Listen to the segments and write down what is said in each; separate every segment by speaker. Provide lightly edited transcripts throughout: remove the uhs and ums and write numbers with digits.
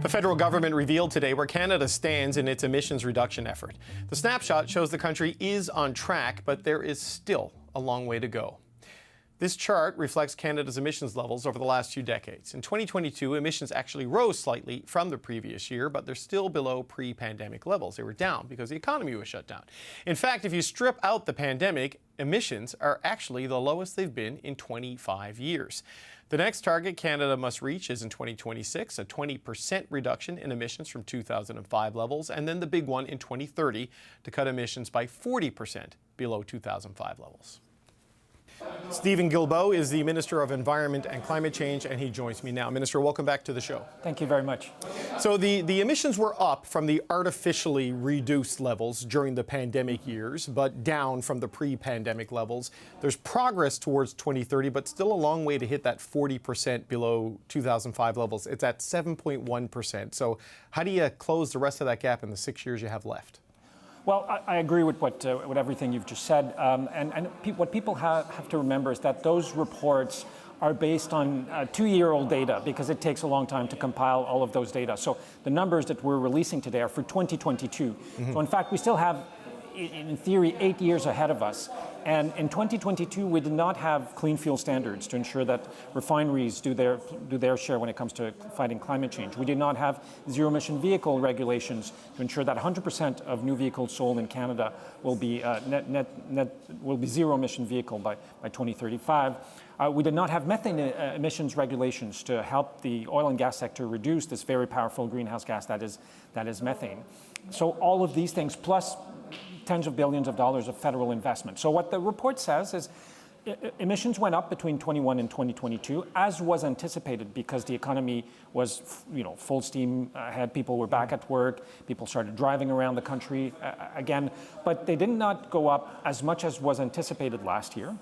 Speaker 1: The federal government revealed today where Canada stands in its emissions reduction effort. The snapshot shows the country is on track, but there is still a long way to go. This chart reflects Canada's emissions levels over the last 2 decades. In 2022, emissions actually rose slightly from the previous year, but they're still below pre-pandemic levels. They were down because the economy was shut down. In fact, if you strip out the pandemic, emissions are actually the lowest they've been in 25 years. The next target Canada must reach is in 2026, a 20% reduction in emissions from 2005 levels, and then the big one in 2030 to cut emissions by 40% below 2005 levels. Steven Guilbeault is the Minister of Environment and Climate Change, and he joins me now. Minister, welcome back to the show.
Speaker 2: Thank you very much.
Speaker 1: So the emissions were up from the artificially reduced levels during the pandemic years, but down from the pre-pandemic levels. There's progress towards 2030, but still a long way to hit that 40% below 2005 levels. It's at 7.1%. So how do you close the rest of that gap in the 6 years you have left?
Speaker 2: Well, I agree with what everything you've just said. What people have to remember is that those reports are based on 2-year-old data because it takes a long time to compile all of those data. So the numbers that we're releasing today are for 2022. So in fact, we still have, in theory, 8 years ahead of us. And in 2022, we did not have clean fuel standards to ensure that refineries do their share when it comes to fighting climate change. We did not have zero-emission vehicle regulations to ensure that 100% of new vehicles sold in Canada will be zero-emission vehicle by 2035. We did not have methane emissions regulations to help the oil and gas sector reduce this very powerful greenhouse gas that is methane. So all of these things, plus tens of billions of dollars of federal investment. So what the report says is emissions went up between 21 and 2022, as was anticipated, because the economy was, full steam ahead. People were back at work. People started driving around the country again. But they did not go up as much as was anticipated last year.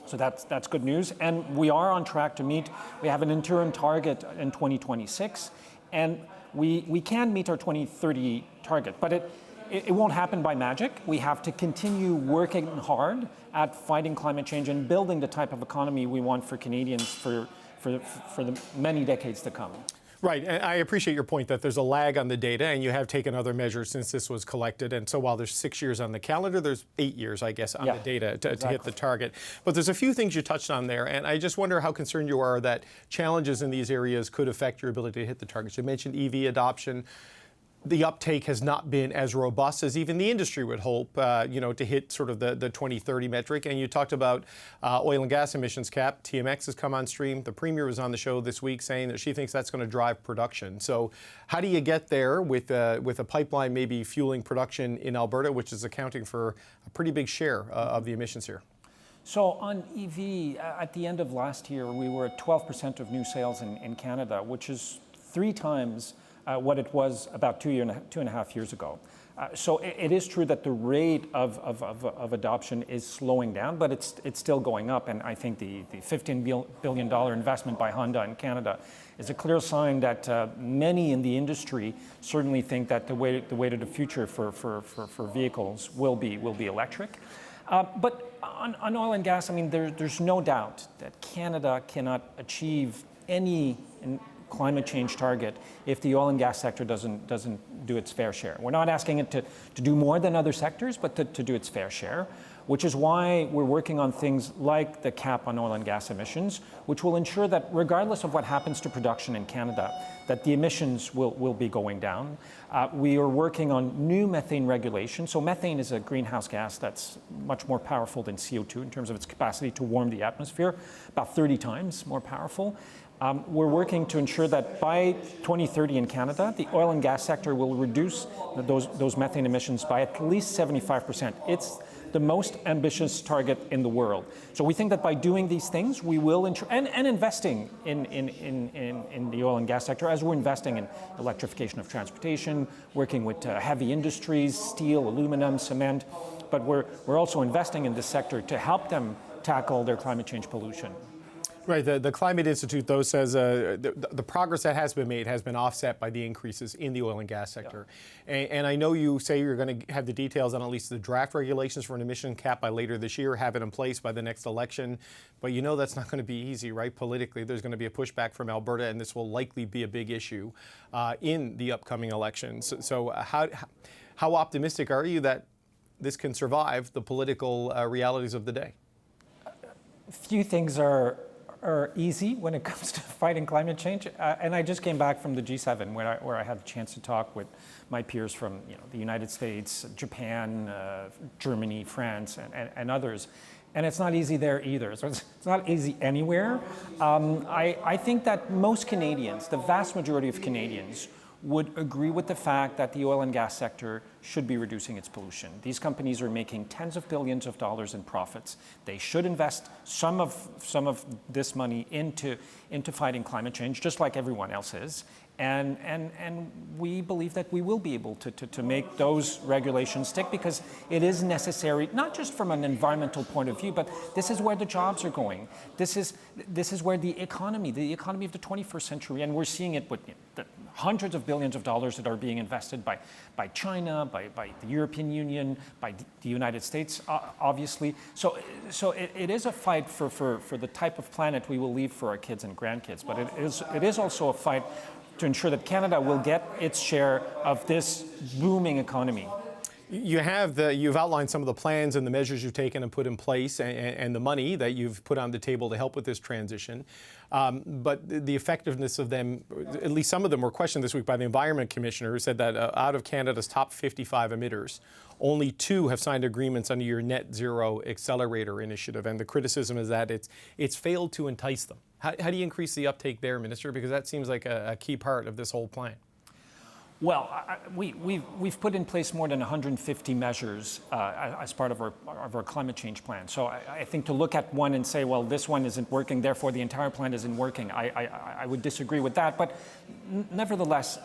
Speaker 2: So that's good news. And we are on track to meet. We have an interim target in 2026, and we can meet our 2030 target. But it won't happen by magic. We have to continue working hard at fighting climate change and building the type of economy we want for Canadians for the many decades to come.
Speaker 1: Right, and I appreciate your point that there's a lag on the data, and you have taken other measures since this was collected. And so while there's 6 years on the calendar, there's 8 years, I guess, on the data to hit the target. But there's a few things you touched on there, and I just wonder how concerned you are that challenges in these areas could affect your ability to hit the targets. You mentioned EV adoption. The uptake has not been as robust as even the industry would hope, to hit sort of the 2030 metric. And you talked about oil and gas emissions cap. TMX has come on stream. The Premier was on the show this week saying that she thinks that's going to drive production. So how do you get there with a pipeline maybe fueling production in Alberta, which is accounting for a pretty big share of the emissions here?
Speaker 2: So on EV, at the end of last year, we were at 12% of new sales in Canada, which is 3 times what it was about 2.5 years ago. So it is true that the rate of adoption is slowing down, but it's still going up. And I think the $15 billion investment by Honda in Canada is a clear sign that many in the industry certainly think that the way to the future for vehicles will be electric. But on oil and gas, I mean, there's no doubt that Canada cannot achieve any climate change target if the oil and gas sector doesn't do its fair share. We're not asking it to do more than other sectors, but to do its fair share, which is why we're working on things like the cap on oil and gas emissions, which will ensure that regardless of what happens to production in Canada, that the emissions will be going down. We are working on new methane regulation. So methane is a greenhouse gas that's much more powerful than CO2 in terms of its capacity to warm the atmosphere, about 30 times more powerful. We're working to ensure that by 2030 in Canada, the oil and gas sector will reduce those methane emissions by at least 75%. It's the most ambitious target in the world. So we think that by doing these things, we will and investing in the oil and gas sector, as we're investing in electrification of transportation, working with heavy industries, steel, aluminum, cement, but we're also investing in this sector to help them tackle their climate change pollution.
Speaker 1: Right. The Climate Institute, though, says the progress that has been made has been offset by the increases in the oil and gas sector. Yeah. And I know you say you're going to have the details on at least the draft regulations for an emission cap by later this year, have it in place by the next election. But you know that's not going to be easy, right? Politically, there's going to be a pushback from Alberta, and this will likely be a big issue in the upcoming elections. So how optimistic are you that this can survive the political realities of the day?
Speaker 2: Few things are easy when it comes to fighting climate change. And I just came back from the G7 where I had a chance to talk with my peers from the United States, Japan, Germany, France, and others. And it's not easy there either. So it's not easy anywhere. I think that most Canadians, the vast majority of Canadians, would agree with the fact that the oil and gas sector should be reducing its pollution. These companies are making tens of billions of dollars in profits. They should invest some of this money into fighting climate change, just like everyone else is. And we believe that we will be able to make those regulations stick, because it is necessary, not just from an environmental point of view, but this is where the jobs are going. This is where the economy of the 21st century, and we're seeing it with the hundreds of billions of dollars that are being invested by China, by the European Union, by the United States, obviously. So it is a fight for the type of planet we will leave for our kids and grandkids, but it is also a fight to ensure that Canada will get its share of this booming economy.
Speaker 1: You've outlined some of the plans and the measures you've taken and put in place, and the money that you've put on the table to help with this transition. But the effectiveness of them, at least some of them, were questioned this week by the Environment Commissioner, who said that out of Canada's top 55 emitters, only 2 have signed agreements under your Net Zero Accelerator initiative. And the criticism is that it's failed to entice them. How do you increase the uptake there, Minister? Because that seems like a key part of this whole plan.
Speaker 2: Well, we've put in place more than 150 measures as part of our climate change plan. So I think to look at one and say, well, this one isn't working, therefore the entire plan isn't working, I would disagree with that. But nevertheless,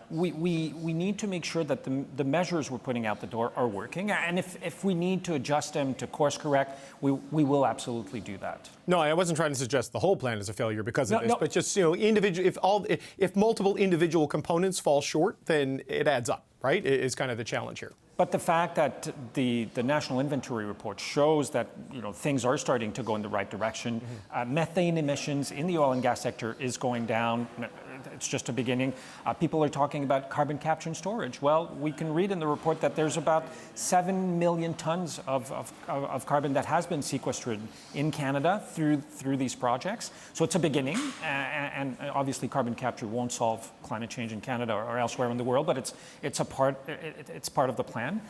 Speaker 2: we need to make sure that the measures we're putting out the door are working. And if we need to adjust them to course correct, we will absolutely do that.
Speaker 1: No, I wasn't trying to suggest the whole plan is a failure because of this, but just individual. If multiple individual components fall short, then it adds up, right? Is kind of the challenge here.
Speaker 2: But the fact that the National Inventory Report shows that things are starting to go in the right direction, methane emissions in the oil and gas sector is going down. It's just a beginning. People are talking about carbon capture and storage. Well, we can read in the report that there's about 7 million tons of carbon that has been sequestered in Canada through these projects. So it's a beginning, and obviously carbon capture won't solve climate change in Canada or elsewhere in the world, but it's part of the plan.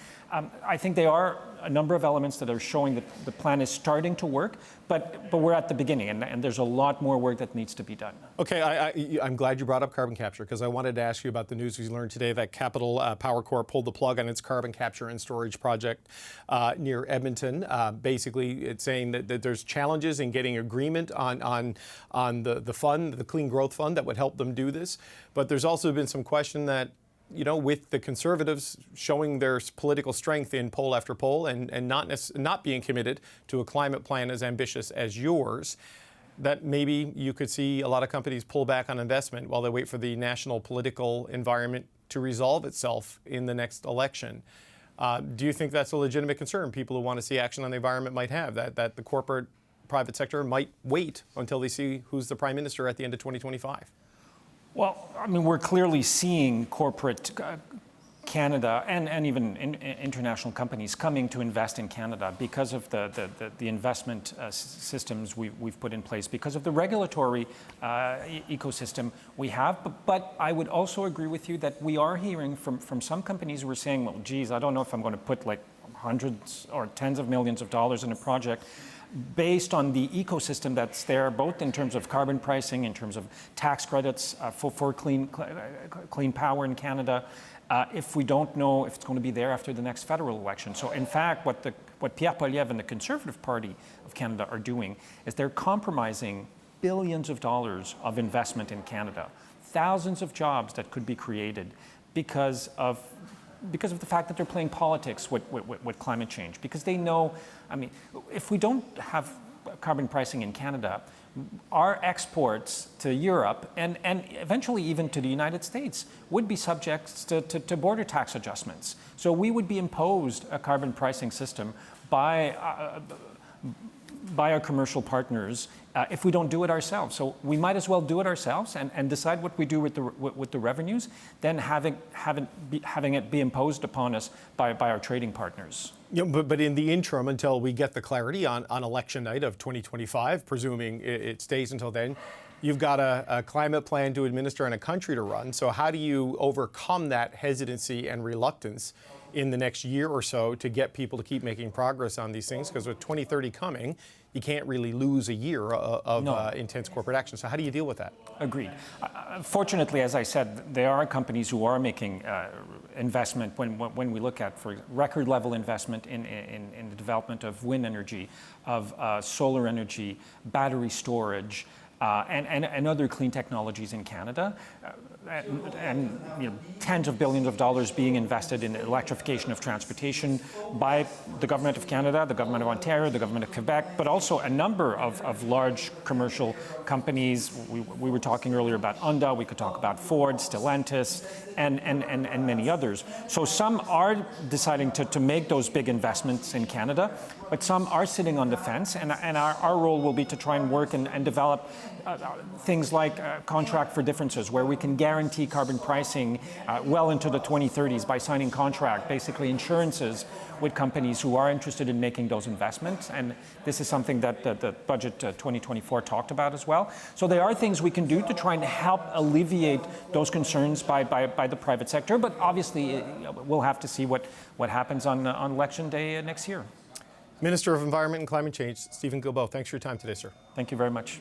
Speaker 2: I think there are a number of elements that are showing that the plan is starting to work, but we're at the beginning, and there's a lot more work that needs to be done.
Speaker 1: Okay, I'm glad you brought up carbon capture, because I wanted to ask you about the news we learned today that Capital Power Corp pulled the plug on its carbon capture and storage project near Edmonton. Basically, it's saying that there's challenges in getting agreement on the fund, the Clean Growth Fund, that would help them do this. But there's also been some question that, with the Conservatives showing their political strength in poll after poll and not being committed to a climate plan as ambitious as yours, that maybe you could see a lot of companies pull back on investment while they wait for the national political environment to resolve itself in the next election. Do you think that's a legitimate concern people who want to see action on the environment might have, that the corporate private sector might wait until they see who's the Prime Minister at the end of 2025?
Speaker 2: Well, I mean, we're clearly seeing corporate Canada and even international companies coming to invest in Canada because of the investment systems we've put in place, because of the regulatory ecosystem we have. But I would also agree with you that we are hearing from some companies who are saying, well, geez, I don't know if I'm going to put like hundreds or tens of millions of dollars in a project based on the ecosystem that's there, both in terms of carbon pricing, in terms of tax credits for clean power in Canada, if we don't know if it's going to be there after the next federal election. So in fact, what Pierre Poilievre and the Conservative Party of Canada are doing is they're compromising billions of dollars of investment in Canada, thousands of jobs that could be created because of the fact that they're playing politics with climate change, because they know, I mean, if we don't have carbon pricing in Canada, our exports to Europe and eventually even to the United States would be subject to border tax adjustments. So we would be imposed a carbon pricing system by our commercial partners if we don't do it ourselves. So we might as well do it ourselves and decide what we do with the revenues, than having it be imposed upon us by our trading partners.
Speaker 1: Yeah, but in the interim, until we get the clarity on election night of 2025, presuming it stays until then, you've got a climate plan to administer and a country to run. So how do you overcome that hesitancy and reluctance in the next year or so to get people to keep making progress on these things? Because with 2030 coming, you can't really lose a year of intense corporate action. So how do you deal with that?
Speaker 2: Agreed. Fortunately, as I said, there are companies who are making investment when we look at, for record level investment in the development of wind energy, of solar energy, battery storage, and other clean technologies in Canada, and tens of billions of dollars being invested in electrification of transportation by the Government of Canada, the Government of Ontario, the Government of Quebec, but also a number of large commercial companies. We were talking earlier about Honda, we could talk about Ford, Stellantis, and many others. So some are deciding to make those big investments in Canada, but some are sitting on the fence, and our role will be to try and work and develop things like contract for differences, where we can guarantee carbon pricing well into the 2030s by signing contract, basically insurances with companies who are interested in making those investments. And this is something that the budget 2024 talked about as well. So there are things we can do to try and help alleviate those concerns by the private sector, but obviously we'll have to see what happens on election day next year.
Speaker 1: Minister of Environment and Climate Change, Steven Guilbeault, thanks for your time today, sir.
Speaker 2: Thank you very much.